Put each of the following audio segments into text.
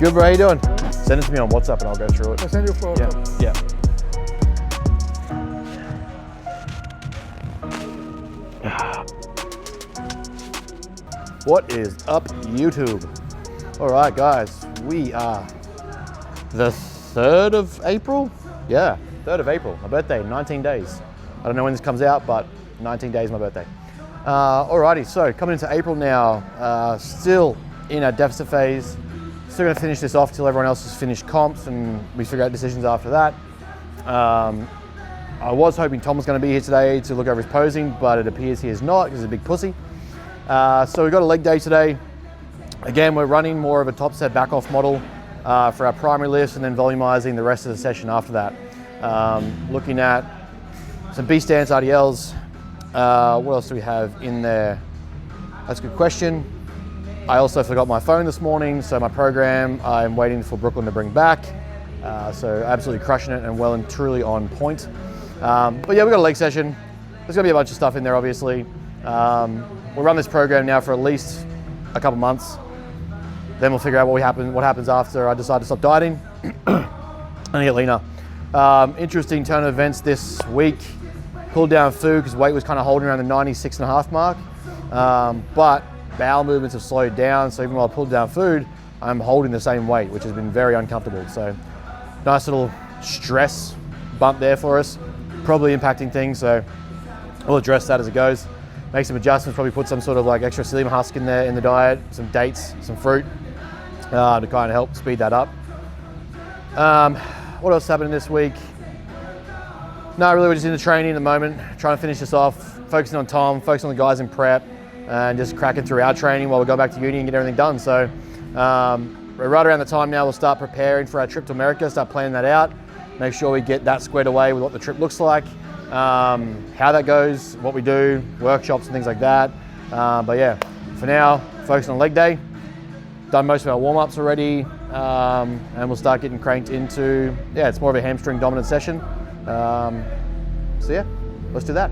Good, bro. How you doing? Send it to me on WhatsApp and I'll go through it. I'll send you a photo. Yeah. What is up, YouTube? All right, guys. We are the 3rd of April. Yeah, 3rd of April. My birthday, 19 days. I don't know when this comes out, but 19 days my birthday. Alrighty, so coming into April now, still in our deficit phase. Still gonna finish this off till everyone else has finished comps and we figure out decisions after that. I was hoping Tom was gonna be here today to look over his posing, but it appears he is not because he's a big pussy. So we've got a leg day today. Again, we're running more of a top set back off model for our primary lifts and then volumizing the rest of the session after that. Looking at some B stance RDLs. What else do we have in there? That's a good question. I also forgot my phone this morning, so my program I'm waiting for Brooklyn to bring back. So absolutely crushing it and well and truly on point. But yeah, we've got a leg session. There's gonna be a bunch of stuff in there, obviously. We'll run this program now for at least a couple months. Then we'll figure out what happens after I decide to stop dieting and get leaner. Interesting turn of events this week. Pulled down food because weight was kind of holding around the 96.5 mark. But bowel movements have slowed down, so even while I pulled down food, I'm holding the same weight, which has been very uncomfortable. So nice little stress bump there for us, probably impacting things, so we'll address that as it goes. Make some adjustments, probably put some sort of like extra psyllium husk in there in the diet, some dates, some fruit to kind of help speed that up. What else happened this week? No, really, we're just in the training at the moment, trying to finish this off, focusing on Tom, focusing on the guys in prep, and just cracking through our training while we go back to uni and get everything done. So we're right around the time now we'll start preparing for our trip to America, start planning that out, make sure we get that squared away with what the trip looks like, how that goes, what we do, workshops and things like that. But yeah, for now, focusing on leg day. Done most of our warm-ups already, and we'll start getting cranked into, yeah, it's more of a hamstring dominant session. So yeah, let's do that.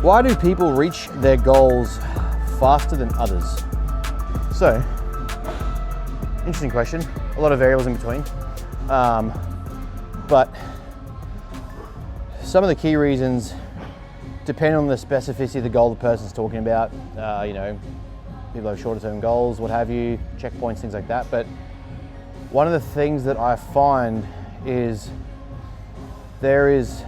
Why do people reach their goals faster than others? So, interesting question. A lot of variables in between. But some of the key reasons depend on the specificity of the goal the person's talking about. You know, people have shorter term goals, what have you, checkpoints, things like that. But one of the things that I find is there is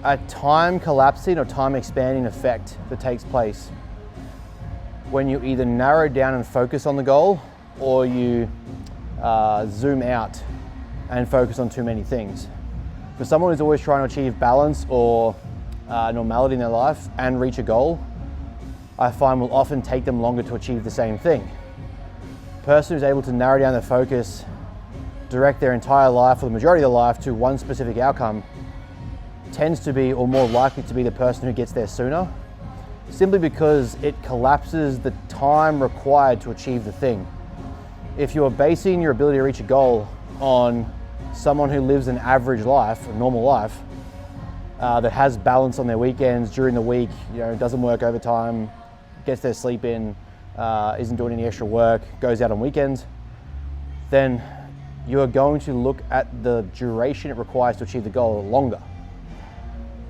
a time collapsing or time expanding effect that takes place when you either narrow down and focus on the goal or you zoom out and focus on too many things. For someone who's always trying to achieve balance or normality in their life and reach a goal, I find will often take them longer to achieve the same thing. The person who's able to narrow down their focus, direct their entire life or the majority of their life to one specific outcome tends to be, or more likely to be, the person who gets there sooner, simply because it collapses the time required to achieve the thing. If you're basing your ability to reach a goal on someone who lives an average life, a normal life, that has balance on their weekends, during the week, doesn't work overtime, gets their sleep in, isn't doing any extra work, goes out on weekends, then you are going to look at the duration it requires to achieve the goal longer.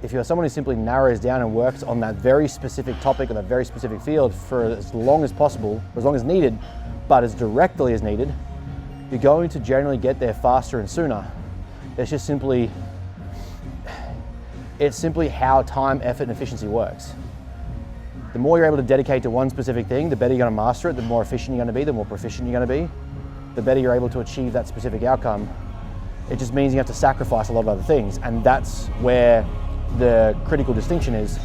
If you're someone who simply narrows down and works on that very specific topic or that very specific field for as long as possible, as long as needed, but as directly as needed, you're going to generally get there faster and sooner. It's simply how time, effort, and efficiency works. The more you're able to dedicate to one specific thing, the better you're going to master it, the more efficient you're going to be, the more proficient you're going to be, the better you're able to achieve that specific outcome. It just means you have to sacrifice a lot of other things, and that's where the critical distinction is.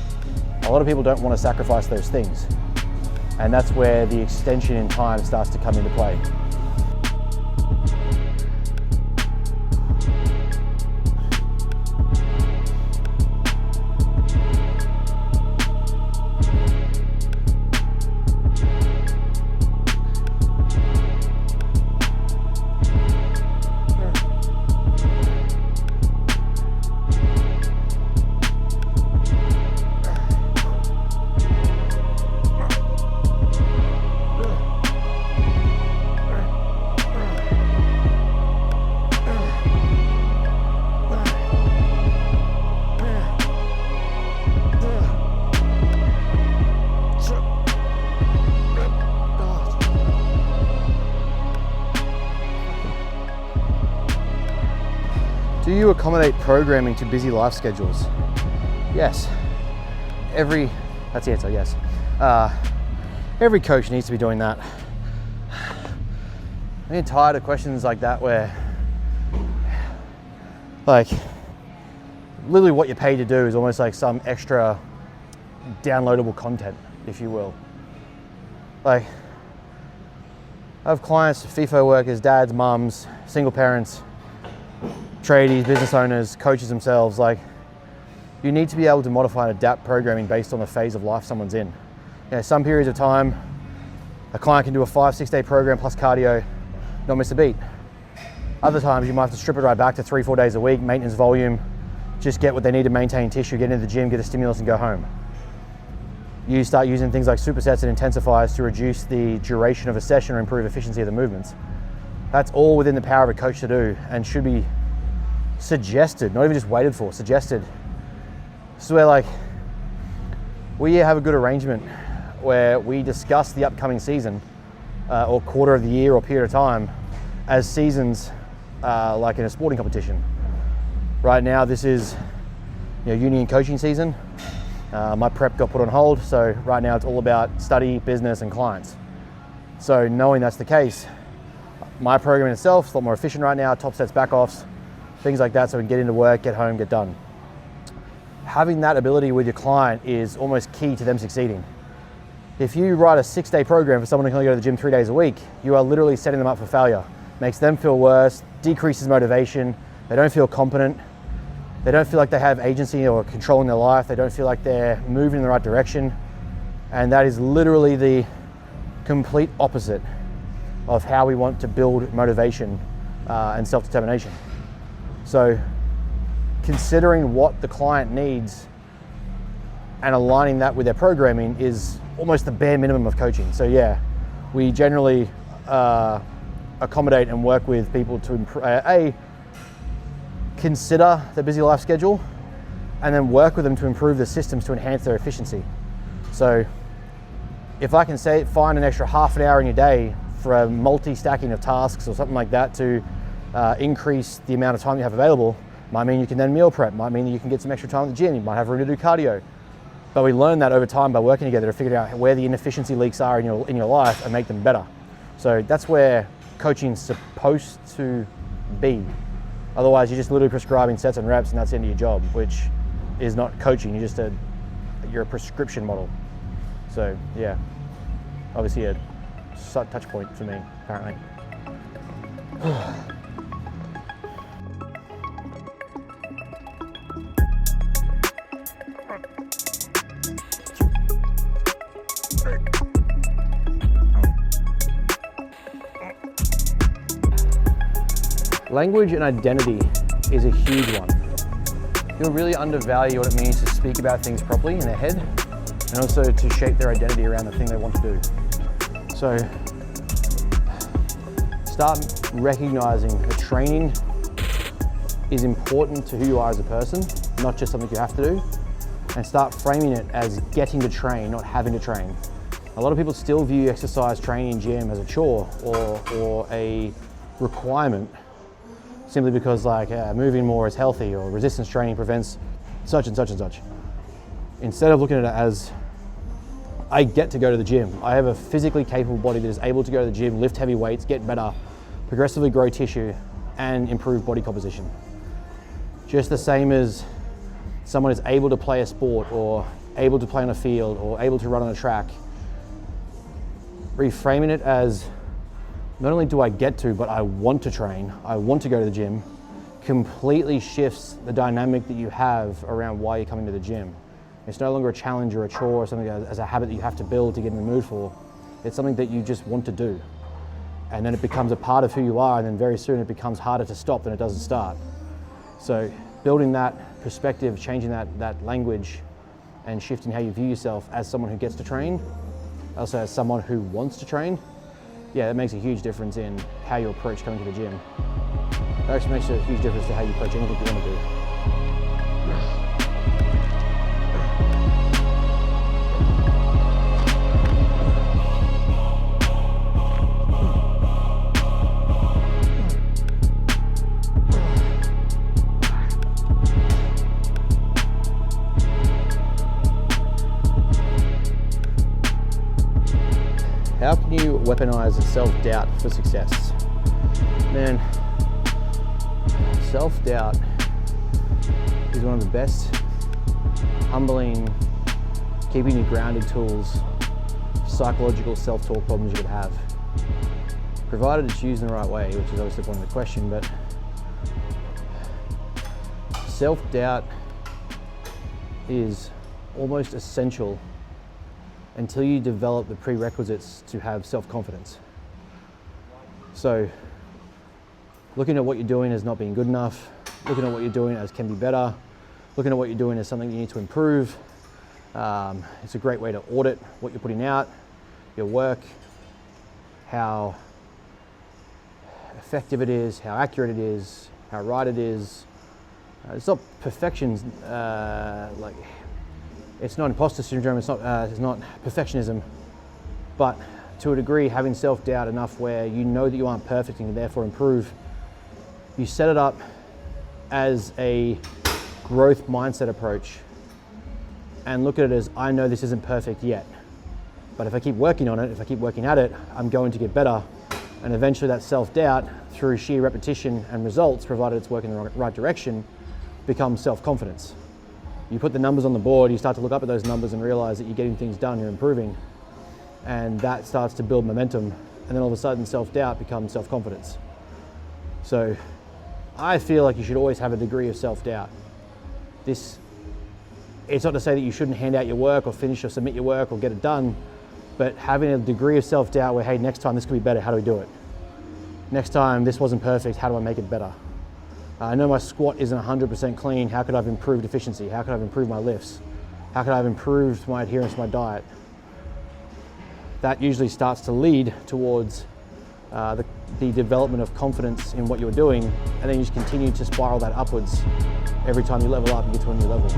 A lot of people don't want to sacrifice those things, and that's where the extension in time starts to come into play. Do you accommodate programming to busy life schedules? Yes. That's the answer, yes. Every coach needs to be doing that. I'm getting tired of questions like that where, literally what you're paid to do is almost like some extra downloadable content, if you will. I have clients, FIFO workers, dads, mums, single parents, tradies, business owners, coaches themselves. You need to be able to modify and adapt programming based on the phase of life someone's in. Some periods of time, a client can do a 5-6 day program plus cardio, not miss a beat. Other times you might have to strip it right back to 3-4 days a week, maintenance volume, just get what they need to maintain tissue, get into the gym, get a stimulus and go home. You start using things like supersets and intensifiers to reduce the duration of a session or improve efficiency of the movements. That's all within the power of a coach to do and should be suggested, not even just waited for, suggested. This is where we have a good arrangement where we discuss the upcoming season or quarter of the year or period of time as seasons like in a sporting competition. Right now this is uni and coaching season. My prep got put on hold, so right now it's all about study, business and clients. So knowing that's the case, my program itself is a lot more efficient right now, top sets, back offs, things like that, so we can get into work, get home, get done. Having that ability with your client is almost key to them succeeding. If you write a 6-day program for someone who can only go to the gym 3 days a week, you are literally setting them up for failure. Makes them feel worse, decreases motivation, they don't feel competent, they don't feel like they have agency or control in their life, they don't feel like they're moving in the right direction, and that is literally the complete opposite of how we want to build motivation and self-determination. So considering what the client needs and aligning that with their programming is almost the bare minimum of coaching. So yeah, we generally accommodate and work with people to consider their busy life schedule and then work with them to improve the systems to enhance their efficiency. So if I can say find an extra half an hour in your day for a multi-stacking of tasks or something like that to increase the amount of time you have available, might mean you can then meal prep, might mean that you can get some extra time at the gym, you might have room to do cardio. But we learn that over time by working together to figure out where the inefficiency leaks are in your life and make them better. So that's where coaching's supposed to be. Otherwise you're just literally prescribing sets and reps and that's the end of your job, which is not coaching. You're a prescription model. So yeah, obviously a touch point for me apparently. Language and identity is a huge one. You'll really undervalue what it means to speak about things properly in their head, and also to shape their identity around the thing they want to do. So start recognizing that training is important to who you are as a person, not just something you have to do, and start framing it as getting to train, not having to train. A lot of people still view exercise training in gym as a chore or a requirement, simply because moving more is healthy, or resistance training prevents such and such and such. Instead of looking at it as, I get to go to the gym. I have a physically capable body that is able to go to the gym, lift heavy weights, get better, progressively grow tissue, and improve body composition. Just the same as someone is able to play a sport, or able to play on a field, or able to run on a track. Reframing it as, not only do I get to, but I want to train, I want to go to the gym, completely shifts the dynamic that you have around why you're coming to the gym. It's no longer a challenge or a chore or something as a habit that you have to build to get in the mood for. It's something that you just want to do. And then it becomes a part of who you are, and then very soon it becomes harder to stop than it does to start. So building that perspective, changing that language, and shifting how you view yourself as someone who gets to train, also as someone who wants to train, yeah, that makes a huge difference in how you approach coming to the gym. It actually makes a huge difference to how you approach anything you want to do. How can you weaponize self-doubt for success? Man, self-doubt is one of the best, humbling, keeping you grounded tools, psychological self-talk problems you could have, provided it's used in the right way, which is obviously the point of the question. But self-doubt is almost essential until you develop the prerequisites to have self-confidence. So looking at what you're doing as not being good enough, looking at what you're doing as can be better, looking at what you're doing as something you need to improve. It's a great way to audit what you're putting out, your work, how effective it is, how accurate it is, how right it is. It's not perfection, it's not imposter syndrome, it's not perfectionism, but to a degree having self-doubt enough where you know that you aren't perfect and can therefore improve. You set it up as a growth mindset approach and look at it as, I know this isn't perfect yet, but if I keep working on it, if I keep working at it, I'm going to get better. And eventually that self-doubt, through sheer repetition and results, provided it's working in the right direction, becomes self-confidence. You put the numbers on the board, you start to look up at those numbers and realize that you're getting things done, you're improving, and that starts to build momentum, and then all of a sudden self-doubt becomes self-confidence. So I feel like you should always have a degree of self-doubt. It's not to say that you shouldn't hand out your work or finish or submit your work or get it done, but having a degree of self-doubt where, hey, next time this could be better, how do we do it? Next time this wasn't perfect, how do I make it better? I know my squat isn't 100% clean, how could I have improved efficiency? How could I have improved my lifts? How could I have improved my adherence to my diet? That usually starts to lead towards the development of confidence in what you're doing, and then you just continue to spiral that upwards every time you level up and get to a new level.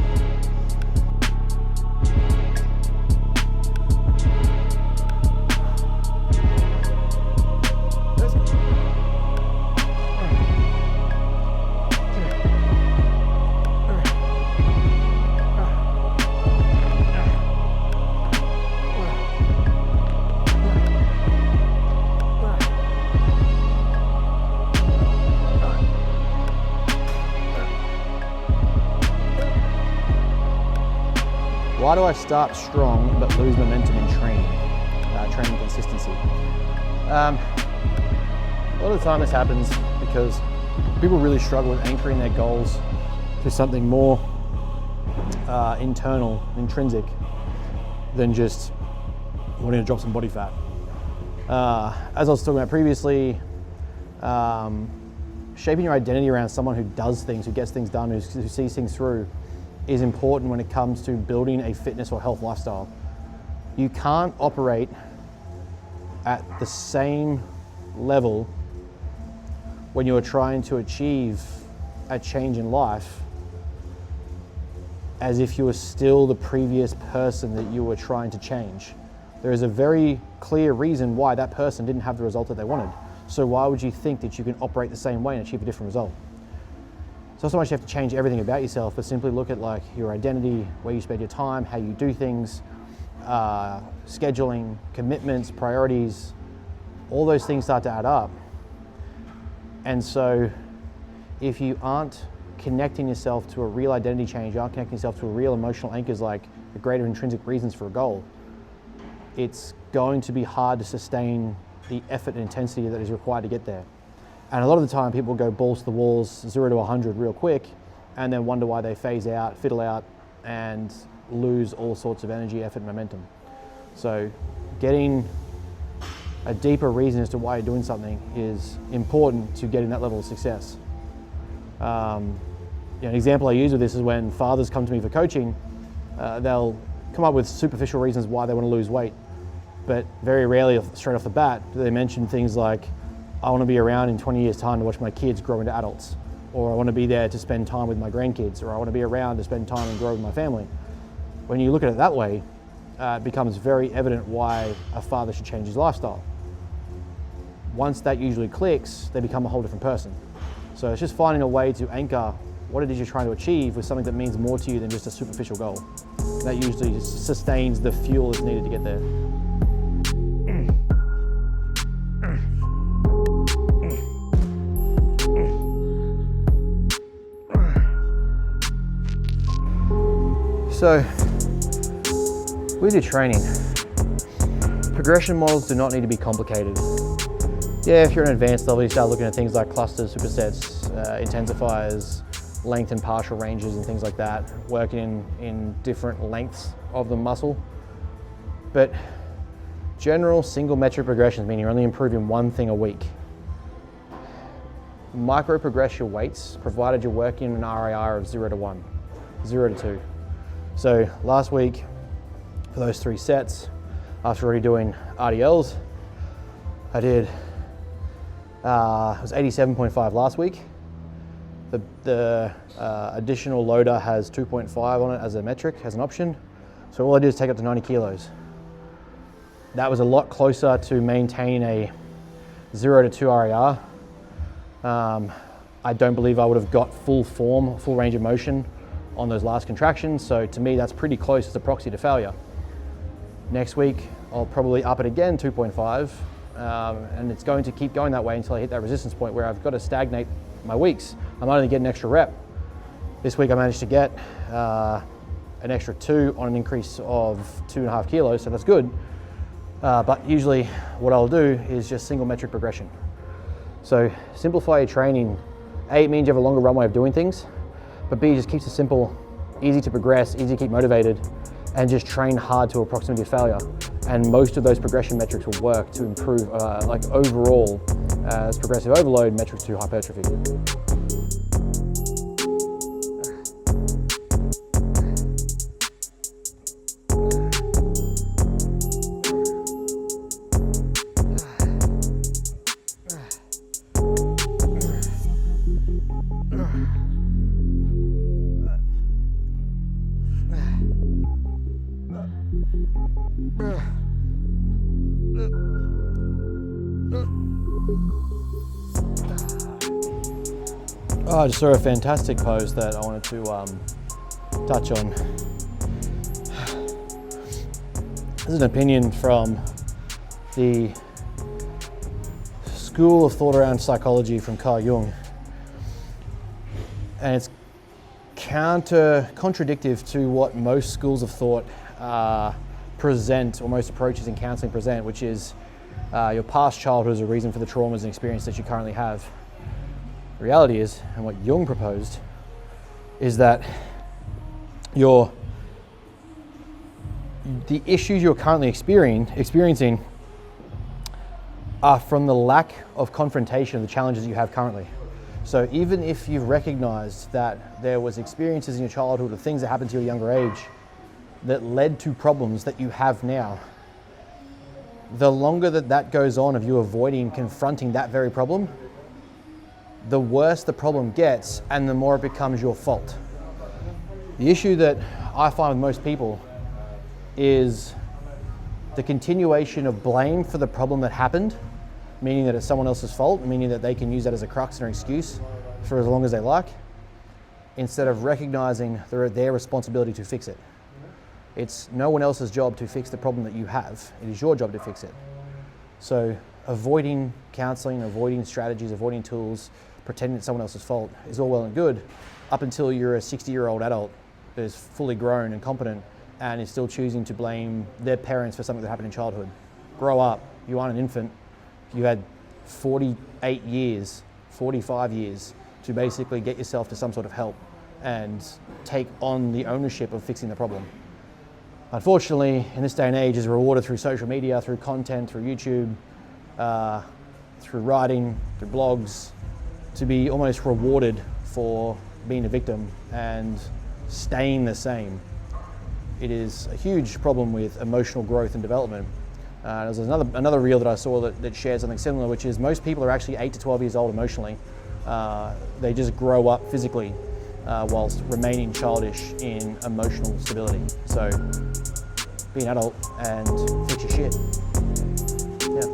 Why do I start strong but lose momentum in training consistency? A lot of the time this happens because people really struggle with anchoring their goals to something more internal, intrinsic, than just wanting to drop some body fat. As I was talking about previously, shaping your identity around someone who does things, who gets things done, who sees things through, is important when it comes to building a fitness or health lifestyle. You can't operate at the same level when you are trying to achieve a change in life as if you were still the previous person that you were trying to change. There is a very clear reason why that person didn't have the result that they wanted. So why would you think that you can operate the same way and achieve a different result? It's not so much you have to change everything about yourself, but simply look at like your identity, where you spend your time, how you do things, scheduling, commitments, priorities. All those things start to add up. And so if you aren't connecting yourself to a real identity change, you aren't connecting yourself to a real emotional anchors like the greater intrinsic reasons for a goal, it's going to be hard to sustain the effort and intensity that is required to get there. And a lot of the time people go balls to the walls, 0 to 100 real quick, and then wonder why they phase out, fiddle out, and lose all sorts of energy, effort, and momentum. So getting a deeper reason as to why you're doing something is important to getting that level of success. An example I use of this is when fathers come to me for coaching, they'll come up with superficial reasons why they want to lose weight, but very rarely straight off the bat do they mention things like, I want to be around in 20 years' time to watch my kids grow into adults, or I want to be there to spend time with my grandkids, or I want to be around to spend time and grow with my family. When you look at it that way, it becomes very evident why a father should change his lifestyle. Once that usually clicks, they become a whole different person. So it's just finding a way to anchor what it is you're trying to achieve with something that means more to you than just a superficial goal. That usually sustains the fuel that's needed to get there. So, with your training, progression models do not need to be complicated. Yeah, if you're an advanced level, you start looking at things like clusters, supersets, intensifiers, length and partial ranges and things like that, working in different lengths of the muscle. But general single metric progressions mean you're only improving one thing a week. Micro progress your weights, provided you're working an RIR of 0 to 1, 0 to 2. So last week, for those 3 sets, after already doing RDLs, I did, it was 87.5 last week. The additional loader has 2.5 on it as a metric, as an option. So all I did is take up to 90 kilos. That was a lot closer to maintaining a 0 to 2 RIR. I don't believe I would have got full form, full range of motion on those last contractions. So to me, that's pretty close as a proxy to failure. Next week, I'll probably up it again, 2.5. And it's going to keep going that way until I hit that resistance point where I've got to stagnate my weeks. I might only get an extra rep. This week I managed to get an extra 2 on an increase of 2.5 kilos, so that's good. But usually what I'll do is just single metric progression. So simplify your training. A, it means you have a longer runway of doing things, but B, just keeps it simple, easy to progress, easy to keep motivated, and just train hard to a proximity of failure. And most of those progression metrics will work to improve, like overall, as progressive overload metrics to hypertrophy. Oh, I just saw a fantastic post that I wanted to touch on. This is an opinion from the school of thought around psychology from Carl Jung. And it's contradictive to what most schools of thought present, or most approaches in counseling present, which is your past childhood is a reason for the traumas and experience that you currently have. The reality is, and what Jung proposed, is that the issues you're currently experiencing are from the lack of confrontation of the challenges you have currently. So even if you've recognized that there was experiences in your childhood or things that happened to your younger age that led to problems that you have now, the longer that goes on of you avoiding confronting that very problem, the worse the problem gets and the more it becomes your fault. The issue that I find with most people is the continuation of blame for the problem that happened, meaning that it's someone else's fault, meaning that they can use that as a crux or excuse for as long as they like, instead of recognizing their responsibility to fix it. It's no one else's job to fix the problem that you have. It is your job to fix it. So avoiding counseling, avoiding strategies, avoiding tools, pretending it's someone else's fault is all well and good up until you're a 60-year-old adult that is fully grown and competent and is still choosing to blame their parents for something that happened in childhood. Grow up. You aren't an infant. You had 48 years, 45 years to basically get yourself to some sort of help and take on the ownership of fixing the problem. Unfortunately, in this day and age, is rewarded through social media, through content, through YouTube, through writing, through blogs, to be almost rewarded for being a victim and staying the same. It is a huge problem with emotional growth and development. There's another reel that I saw that shared something similar, which is most people are actually 8 to 12 years old emotionally. They just grow up physically whilst remaining childish in emotional stability. So be an adult and fix your shit. Yeah.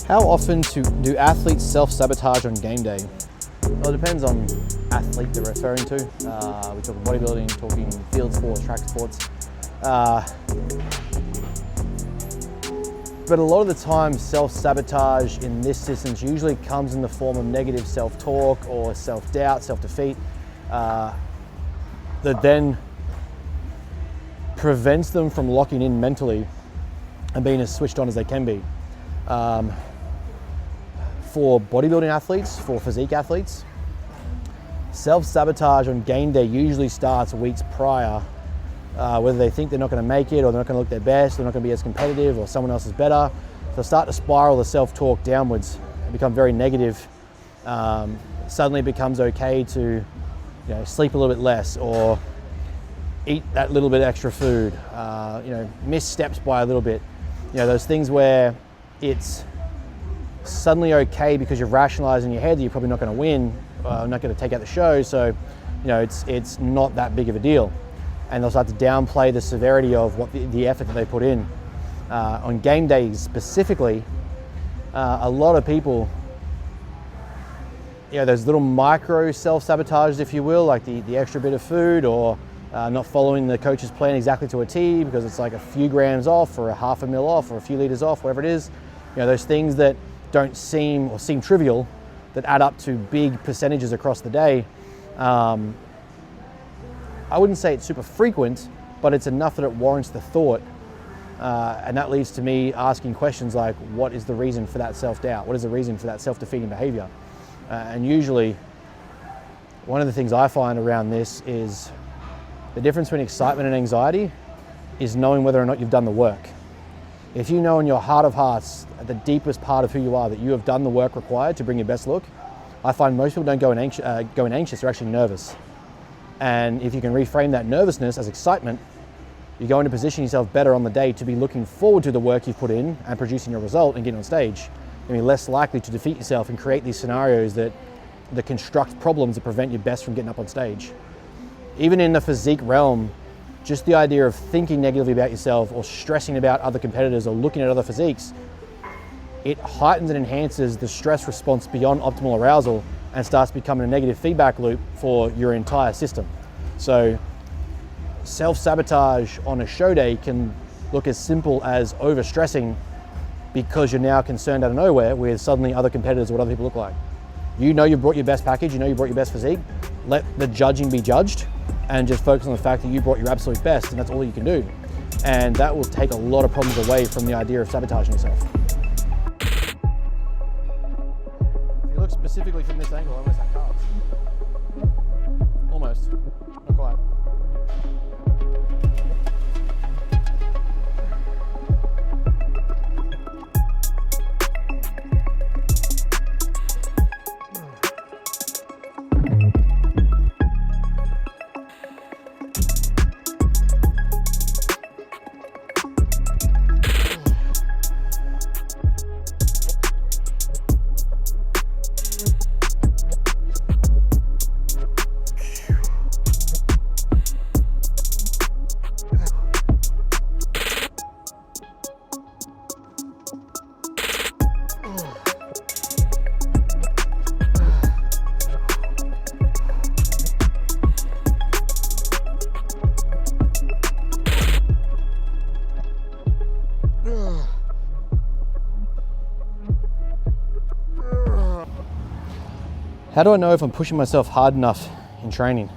How often do athletes self-sabotage on game day? Well, it depends on athlete they're referring to. We're talking bodybuilding, talking field sports, track sports. But a lot of the time, self-sabotage in this instance usually comes in the form of negative self-talk or self-doubt, self-defeat, that then prevents them from locking in mentally and being as switched on as they can be. For bodybuilding athletes, for physique athletes, self-sabotage on game day usually starts weeks prior, whether they think they're not going to make it or they're not going to look their best, they're not going to be as competitive or someone else is better. They'll start to spiral the self-talk downwards and become very negative. Suddenly it becomes okay to sleep a little bit less or eat that little bit extra food, miss steps by a little bit. Those things where it's suddenly okay because you've rationalized in your head that you're probably not going to win, not going to take out the show, so it's not that big of a deal. And they'll start to downplay the severity of what the effort that they put in. On game days specifically, a lot of people, those little micro self-sabotages, if you will, like the extra bit of food or not following the coach's plan exactly to a T because it's like a few grams off or a half a mil off or a few liters off, whatever it is. Those things that don't seem trivial that add up to big percentages across the day. I wouldn't say it's super frequent, but it's enough that it warrants the thought. And that leads to me asking questions like, what is the reason for that self-doubt? What is the reason for that self-defeating behavior? And usually, one of the things I find around this is the difference between excitement and anxiety is knowing whether or not you've done the work. If you know in your heart of hearts, at the deepest part of who you are, that you have done the work required to bring your best look, I find most people don't go in anxious, they're actually nervous. And if you can reframe that nervousness as excitement, you're going to position yourself better on the day to be looking forward to the work you've put in and producing your result and getting on stage. You'll be less likely to defeat yourself and create these scenarios that construct problems that prevent your best from getting up on stage. Even in the physique realm, just the idea of thinking negatively about yourself or stressing about other competitors or looking at other physiques it heightens and enhances the stress response beyond optimal arousal and starts becoming a negative feedback loop for your entire system. So self-sabotage on a show day can look as simple as overstressing because you're now concerned out of nowhere with suddenly other competitors or what other people look like. You know you brought your best package, you know you brought your best physique. Let the judging be judged and just focus on the fact that you brought your absolute best, and that's all you can do. And that will take a lot of problems away from the idea of sabotaging yourself. If you look specifically from this angle, I almost have calves. Almost, not quite. How do I know if I'm pushing myself hard enough in training?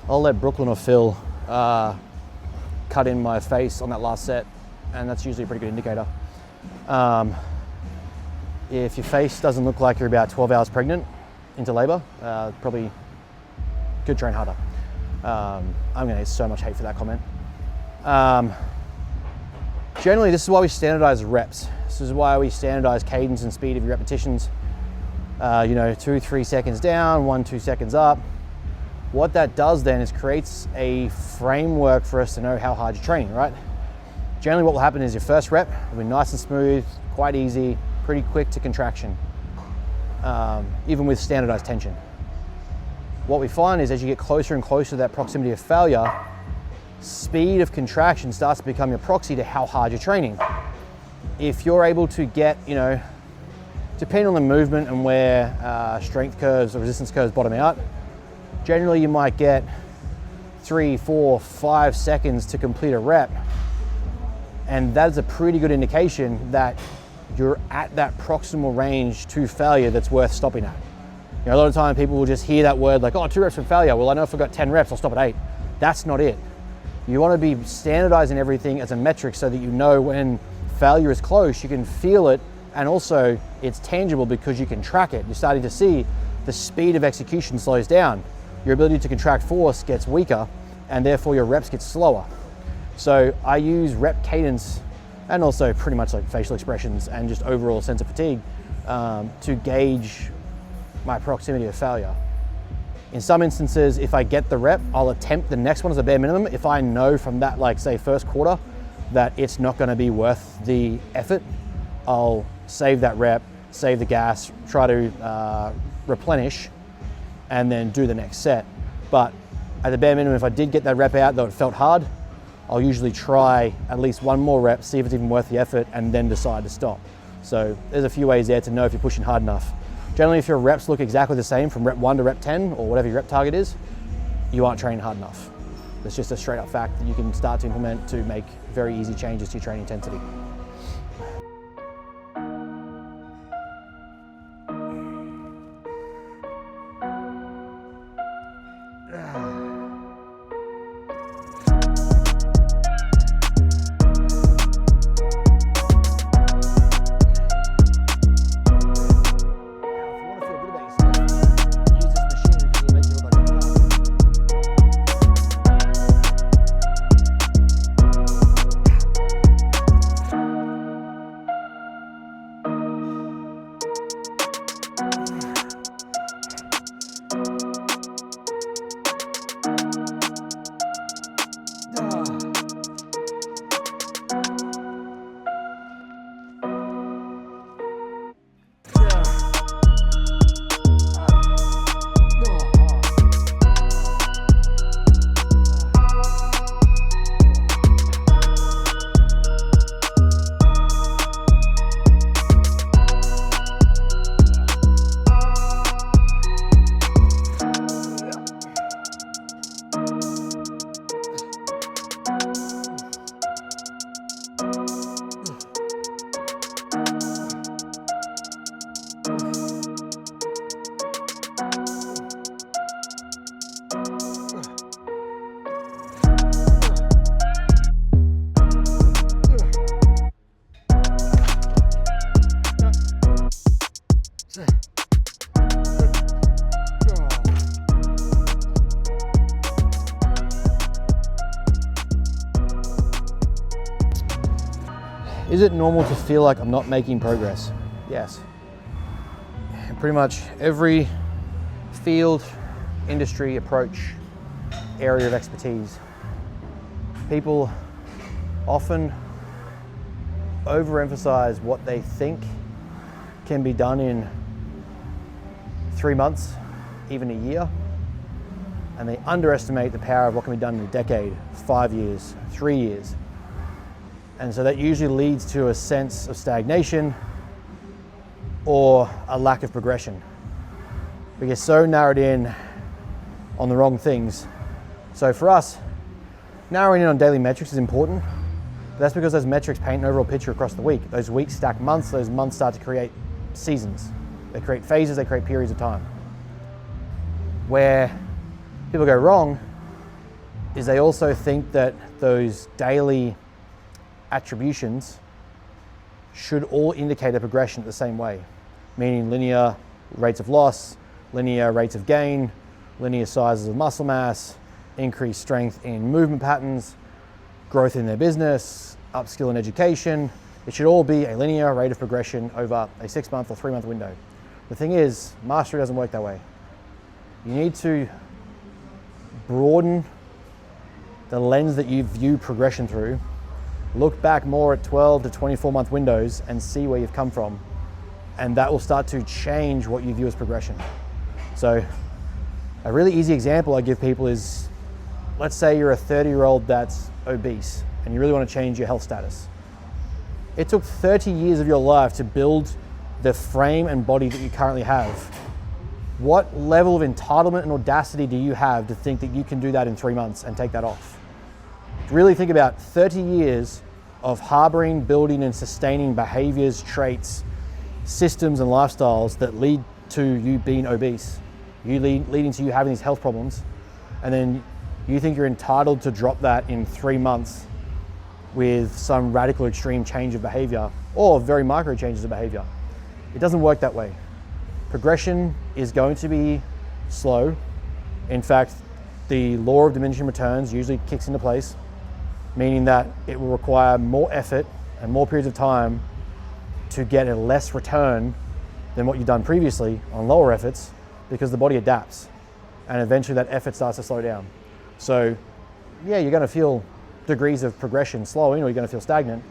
I'll let Brooklyn or Phil cut in my face on that last set, and that's usually a pretty good indicator. If your face doesn't look like you're about 12 hours pregnant into labor, probably could train harder. I'm gonna get so much hate for that comment. Generally, this is why we standardize reps. This is why we standardize cadence and speed of your repetitions. 2-3 seconds down, 1-2 seconds up. What that does then is creates a framework for us to know how hard you're training, right? Generally what will happen is your first rep will be nice and smooth, quite easy, pretty quick to contraction, even with standardized tension. What we find is as you get closer and closer to that proximity of failure, speed of contraction starts to become your proxy to how hard you're training. If you're able to get, depending on the movement and where strength curves or resistance curves bottom out, generally you might get 3, 4, 5 seconds to complete a rep. And that's a pretty good indication that you're at that proximal range to failure that's worth stopping at. A lot of time people will just hear that word like, 2 reps from failure. Well, I know if I've got 10 reps, I'll stop at 8. That's not it. You want to be standardizing everything as a metric so that you know when failure is close, you can feel it, and also it's tangible because you can track it. You're starting to see the speed of execution slows down. Your ability to contract force gets weaker, and therefore your reps get slower. So I use rep cadence and also pretty much like facial expressions and just overall sense of fatigue to gauge my proximity of failure. In some instances, if I get the rep, I'll attempt the next one as a bare minimum. If I know from that, like say first quarter, that it's not gonna be worth the effort, I'll save that rep, save the gas, try to replenish, and then do the next set. But at the bare minimum, if I did get that rep out, though it felt hard, I'll usually try at least one more rep, see if it's even worth the effort, and then decide to stop. So there's a few ways there to know if you're pushing hard enough. Generally, if your reps look exactly the same from rep 1 to rep 10, or whatever your rep target is, you aren't training hard enough. It's just a straight up fact that you can start to implement to make very easy changes to your training intensity. Is it normal to feel like I'm not making progress? Yes. In pretty much every field, industry, approach, area of expertise, people often overemphasize what they think can be done in 3 months, even a year, and they underestimate the power of what can be done in a decade, 5 years, 3 years. And so that usually leads to a sense of stagnation or a lack of progression. We get so narrowed in on the wrong things. So for us, narrowing in on daily metrics is important, but that's because those metrics paint an overall picture across the week. Those weeks stack months, those months start to create seasons. They create phases, they create periods of time. Where people go wrong is they also think that those daily attributions should all indicate a progression the same way, meaning linear rates of loss, linear rates of gain, linear sizes of muscle mass, increased strength in movement patterns, growth in their business, upskill in education. It should all be a linear rate of progression over a 6-month or 3-month window. The thing is, mastery doesn't work that way. You need to broaden the lens that you view progression through. Look back more at 12 to 24-month windows and see where you've come from. And that will start to change what you view as progression. So a really easy example I give people is, let's say you're a 30-year-old that's obese and you really want to change your health status. It took 30 years of your life to build the frame and body that you currently have. What level of entitlement and audacity do you have to think that you can do that in 3 months and take that off? Really think about 30 years of harboring, building, and sustaining behaviors, traits, systems, and lifestyles that lead to you being obese, leading to you having these health problems, and then you think you're entitled to drop that in 3 months with some radical extreme change of behavior or very micro changes of behavior. It doesn't work that way. Progression is going to be slow. In fact, the law of diminishing returns usually kicks into place, meaning that it will require more effort and more periods of time to get a less return than what you've done previously on lower efforts, because the body adapts and eventually that effort starts to slow down. So yeah, you're going to feel degrees of progression slowing, or you're going to feel stagnant.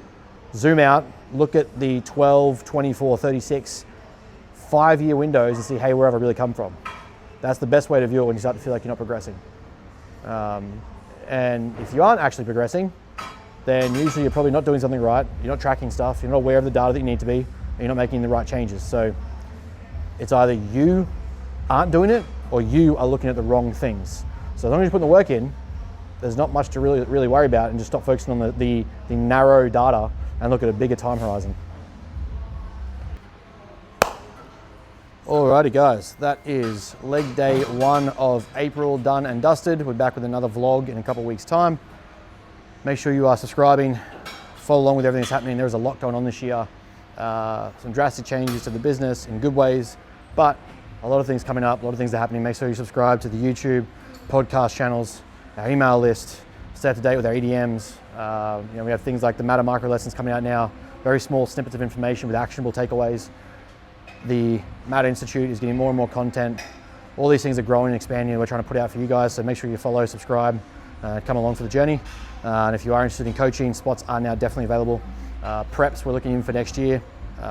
Zoom out, look at the 12, 24, 36, 5-year windows and see, hey, where have I really come from? That's the best way to view it when you start to feel like you're not progressing. And if you aren't actually progressing, then usually you're probably not doing something right. You're not tracking stuff. You're not aware of the data that you need to be, and you're not making the right changes. So it's either you aren't doing it or you are looking at the wrong things. So as long as you're putting the work in, there's not much to really worry about, and just stop focusing on the narrow data and look at a bigger time horizon. Alrighty guys, that is leg day 1 of April done and dusted. We're back with another vlog in a couple of weeks' time. Make sure you are subscribing, follow along with everything that's happening. There's a lot going on this year. Some drastic changes to the business in good ways, but a lot of things coming up, a lot of things are happening. Make sure you subscribe to the YouTube, podcast channels, our email list, stay up to date with our EDMs. We have things like the Matter micro lessons coming out now, very small snippets of information with actionable takeaways. The Matter Institute is getting more and more content. All these things are growing and expanding, and we're trying to put out for you guys, so make sure you follow, subscribe, come along for the journey. And if you are interested in coaching, spots are now definitely available. Preps we're looking in for next year,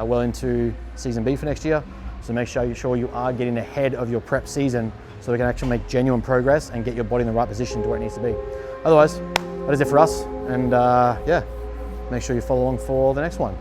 well into season B for next year. So make sure you are getting ahead of your prep season so we can actually make genuine progress and get your body in the right position to where it needs to be. Otherwise, that is it for us. And yeah, make sure you follow along for the next one.